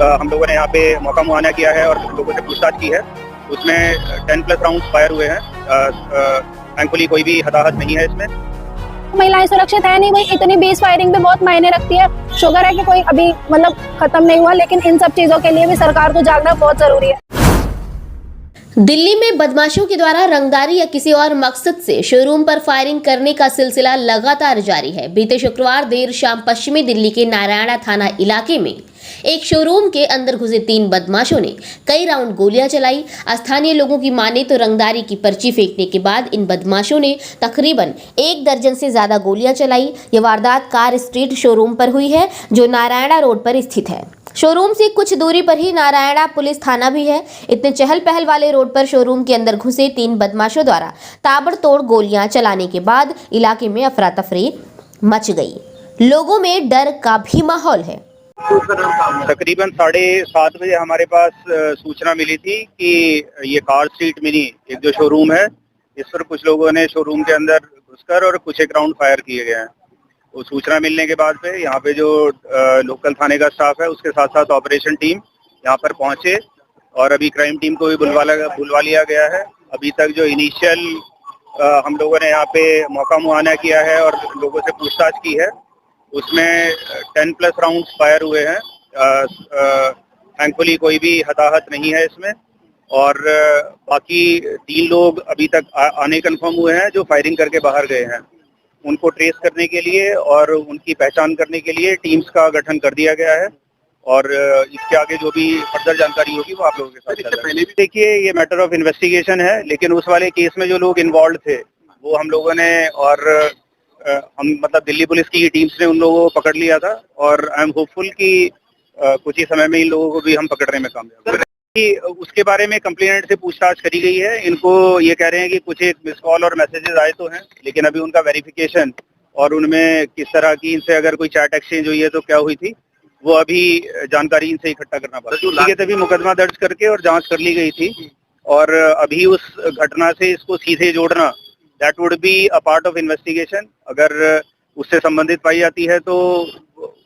हम लोगों ने यहाँ पे मौका मुआयना किया है और लोगों से पूछताछ की है। उसमें 10+ राउंड फायर हुए हैं। थैंकफुली कोई भी हताहत नहीं है इसमें। महिलाएं सुरक्षित है नहीं भाई, इतनी बेस फायरिंग भी बहुत मायने रखती है। शुगर है कि कोई अभी मतलब खत्म नहीं हुआ, लेकिन इन सब चीजों के लिए भी सरकार को जागना बहुत जरूरी है। दिल्ली में बदमाशों के द्वारा रंगदारी या किसी और मकसद से शोरूम पर फायरिंग करने का सिलसिला लगातार जारी है। बीते शुक्रवार देर शाम पश्चिमी दिल्ली के नारायणा थाना इलाके में एक शोरूम के अंदर घुसे 3 बदमाशों ने कई राउंड गोलियां चलाई। स्थानीय लोगों की माने तो रंगदारी की पर्ची फेंकने के बाद इन बदमाशों ने तकरीबन 1 दर्जन से ज्यादा गोलियां चलाई। यह वारदात कार स्ट्रीट शोरूम पर हुई है, जो नारायणा रोड पर स्थित है। शोरूम से कुछ दूरी पर ही नारायणा पुलिस थाना भी है। इतने चहल पहल वाले रोड पर शोरूम के अंदर घुसे 3 बदमाशों द्वारा ताबड़तोड़ गोलियां चलाने के बाद इलाके में अफरा तफरी मच गई। लोगों में डर का भी माहौल है। तकरीबन 7:30 बजे हमारे पास सूचना मिली थी कि ये कार स्ट्रीट मिनी एक जो शोरूम है, इस पर कुछ लोगों ने शोरूम के अंदर घुसकर और कुछ एक राउंड फायर किए गए हैं। वो सूचना मिलने के बाद पे यहाँ पे जो लोकल थाने का स्टाफ है, उसके साथ साथ ऑपरेशन टीम यहाँ पर पहुंचे और अभी क्राइम टीम को भी बुलवा लिया गया है। अभी तक जो इनिशियल हम लोगों ने यहाँ पे मौका मुआयना किया है और लोगों से पूछताछ की है, उसमें 10+ राउंड फायर हुए हैं। थैंकफुली कोई भी हताहत नहीं है इसमें और बाकी 3 लोग अभी तक आने कंफर्म हुए हैं जो फायरिंग करके बाहर गए हैं। उनको ट्रेस करने के लिए और उनकी पहचान करने के लिए टीम्स का गठन कर दिया गया है और इसके आगे जो भी फर्दर जानकारी होगी वो आप लोगों के साथ पहले भी देखिए, ये मैटर ऑफ इन्वेस्टिगेशन है, लेकिन उस वाले केस में जो लोग इन्वॉल्व थे वो हम लोगों ने और हम मतलब दिल्ली पुलिस की टीम्स ने उन लोगों को पकड़ लिया था और आई एम होपफुल कि कुछ ही समय में इन लोगों को भी हम पकड़ने में कामयाब होंगे। उसके बारे में कंप्लेनेंट से पूछताछ करी गई है। इनको ये कह रहे हैं कि कुछ एक मिस कॉल और मैसेजेस आए तो हैं, लेकिन अभी उनका वेरिफिकेशन और उनमें किस तरह की इनसे अगर कोई चैट एक्सचेंज हुई है तो क्या हुई थी, वो अभी जानकारी इनसे इकट्ठा करना पड़ा। ठीक है, तभी मुकदमा दर्ज करके और जांच कर ली गई थी और अभी उस घटना से इसको सीधे जोड़ना, that would be a part of investigation. अगर उससे संबंधित पाई जाती है तो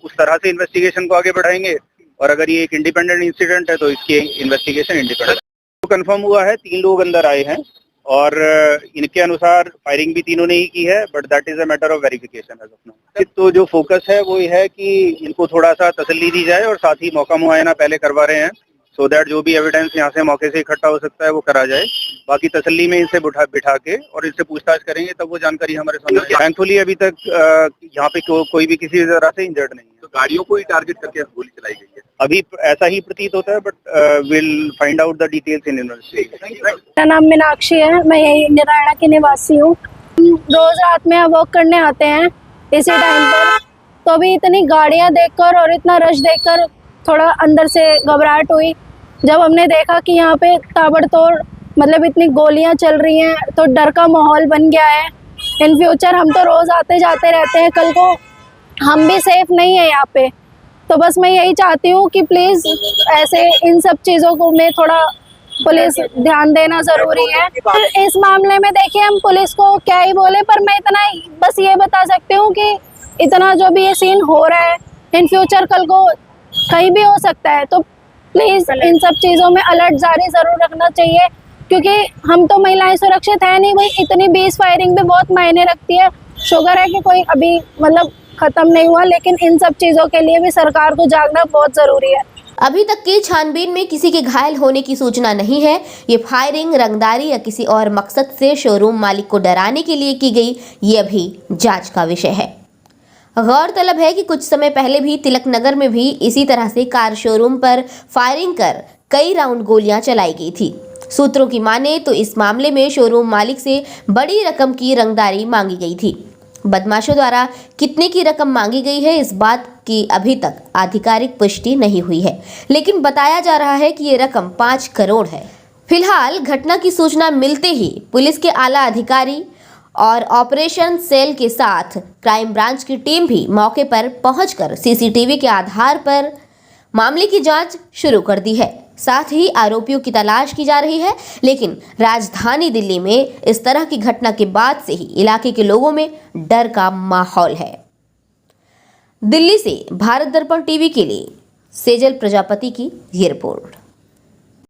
उस तरह से इन्वेस्टिगेशन को आगे बढ़ाएंगे और अगर ये एक इंडिपेंडेंट इंसिडेंट है तो इसकी इन्वेस्टिगेशन इंडिपेंडेंट। तो कंफर्म हुआ है 3 लोग अंदर आए हैं और इनके अनुसार फायरिंग भी तीनों ने ही की है, but that is a matter of verification as of now. तो जो फोकस है वो ये है कि इनको थोड़ा सा तसल्ली दी जाए और साथ ही मौका मुआयना पहले करवा रहे हैं, सो दैट जो भी एविडेंस यहाँ से मौके से इकट्ठा हो सकता है वो करा जाए। बाकी तसल्ली में इनसे बिठा के और इनसे पूछताछ करेंगे तब वो जानकारी हमारे सामने। थैंकफुली अभी तक यहाँ पे कोई भी किसी तरह से इंजर्ड नहीं है। तो गाड़ियों को ही टारगेट करके गोली चलाई गई है, अभी ऐसा ही प्रतीत होता है, but will find out the details in investigation. मेरा नाम मीनाक्षी है, मैं यही नारायणा की निवासी हूँ। रोज रात में वॉक करने आते हैं इसी टाइम पर, तो अभी इतनी गाड़ियाँ देखकर और इतना रश देखकर थोड़ा अंदर से घबराहट हुई। जब हमने देखा कि यहाँ पे ताबड़तोड़ मतलब इतनी गोलियां चल रही हैं, तो डर का माहौल बन गया है। इन फ्यूचर हम तो रोज आते जाते रहते हैं, कल को हम भी सेफ नहीं है यहाँ पे। तो बस मैं यही चाहती हूँ कि प्लीज ऐसे इन सब चीज़ों को में थोड़ा पुलिस ध्यान देना जरूरी है। इस मामले में देखिए, हम पुलिस को क्या ही बोले, पर मैं इतना बस ये बता सकती हूँ कि इतना जो भी ये सीन हो रहा है, इन फ्यूचर कल को कहीं भी हो सकता है। तो प्लीज इन सब चीज़ों में अलर्ट जारी जरूर रखना चाहिए, क्योंकि हम तो महिलाएं सुरक्षित है नहीं भाई, इतनी बेस फायरिंग भी बहुत मायने रखती है। शुगर है कि कोई अभी मतलब खत्म नहीं हुआ, लेकिन इन सब चीज़ों के लिए भी सरकार को जागना बहुत जरूरी है। अभी तक की छानबीन में किसी के घायल होने की सूचना नहीं है। ये फायरिंग रंगदारी या किसी और मकसद से शोरूम मालिक को डराने के लिए की गई, ये अभी जांच का विषय है। गौरतलब है कि कुछ समय पहले भी तिलक नगर में भी इसी तरह से कार शोरूम पर फायरिंग कर कई राउंड गोलियां चलाई गई थी। सूत्रों की माने तो इस मामले में शोरूम मालिक से बड़ी रकम की रंगदारी मांगी गई थी। बदमाशों द्वारा कितने की रकम मांगी गई है, इस बात की अभी तक आधिकारिक पुष्टि नहीं हुई है, लेकिन बताया जा रहा है कि ये रकम 5 करोड़ है। फिलहाल घटना की सूचना मिलते ही पुलिस के आला अधिकारी और ऑपरेशन सेल के साथ क्राइम ब्रांच की टीम भी मौके पर पहुंचकर सीसीटीवी के आधार पर मामले की जांच शुरू कर दी है। साथ ही आरोपियों की तलाश की जा रही है, लेकिन राजधानी दिल्ली में इस तरह की घटना के बाद से ही इलाके के लोगों में डर का माहौल है। दिल्ली से भारत दर्पण टीवी के लिए सेजल प्रजापति की ये रिपोर्ट।